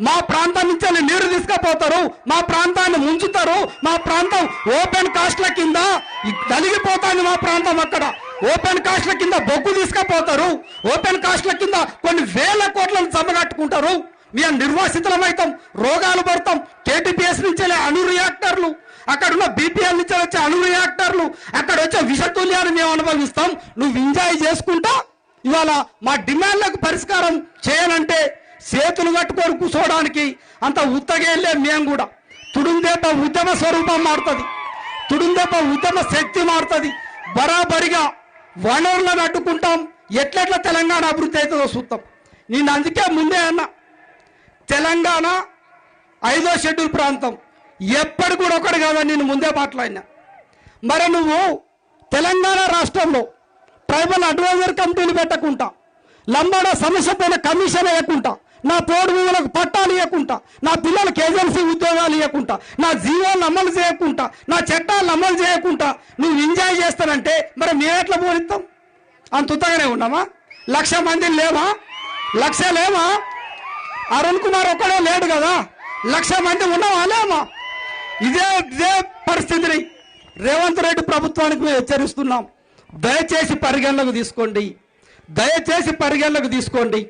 మా ప్రాంతం నుంచి నీరు తీసుకుపోతారు, మా ప్రాంతాన్ని ముంచుతారు, మా ప్రాంతం ఓపెన్ కాస్ట్ల కింద నలిగిపోతాను, మా ప్రాంతం అక్కడ ఓపెన్ కాస్ట్ల కింద బొగ్గు తీసుకుపోతారు, ఓపెన్ కాస్ట్ల కింద కొన్ని వేల కోట్లను జమగట్టుకుంటారు. మేము నిర్వాసితులమైతాం, రోగాలు పడతాం. కేటీపీఎస్ నుంచి అణు రియాక్టర్లు, అక్కడ ఉన్న బీపీఎల్ నుంచి వచ్చే అణు రియాక్టర్లు, అక్కడ వచ్చే విషతుల్యాన్ని మేము అనుభవిస్తాం. నువ్వు ఎంజాయ్ చేసుకుంటా ఇవాళ మా డిమాండ్లకు పరిష్కారం చేయాలంటే చేతులు కట్టుకొని కూర్చోవడానికి అంత ఉత్తగేళ్ళే. మేము కూడా తుడుందేప ఉద్యమ స్వరూపం మారుతుంది, తుడుందేప ఉద్యమ శక్తి మారుతుంది. బరాబరిగా వనరులను అడ్డుకుంటాం. ఎట్లెట్లా తెలంగాణ అభివృద్ధి అవుతుందో చూస్తాం. నేను అందుకే ముందే అన్నా, తెలంగాణ 5వ షెడ్యూల్ ప్రాంతం ఎప్పటి కూడా ఒకటి కాదని నేను ముందే మాట్లాడినా. మరి నువ్వు తెలంగాణ రాష్ట్రంలో ట్రైబల్ అడ్వైజర్ కమిటీలు పెట్టకుండా, లంబాడ సమస్య పైన కమిషన్ వేయకుండా, నా పోడు భూములకు పట్టాలు ఇవ్వకుండా, నా పిల్లలకు ఏజెన్సీ ఉద్యోగాలు ఇవ్వకుండా, నా జీవోలను అమలు చేయకుండా, నా చట్టాలను అమలు చేయకుండా నువ్వు ఎంజాయ్ చేస్తానంటే మరి మేము ఎట్లా పోనిస్తాం? అంత ఉత్తగానే ఉన్నామా? 1,00,000 మంది లేవా? 1,00,000 లేవా? అరుణ్ కుమార్ ఒక్కడే లేడు కదా, 1,00,000 మంది ఉన్నావా లేమా? ఇదే పరిస్థితిని రేవంత్ రెడ్డి ప్రభుత్వానికి మేము హెచ్చరిస్తున్నాం. దయచేసి పరిగణలోకి తీసుకోండి, దయచేసి పరిగణలోకి తీసుకోండి.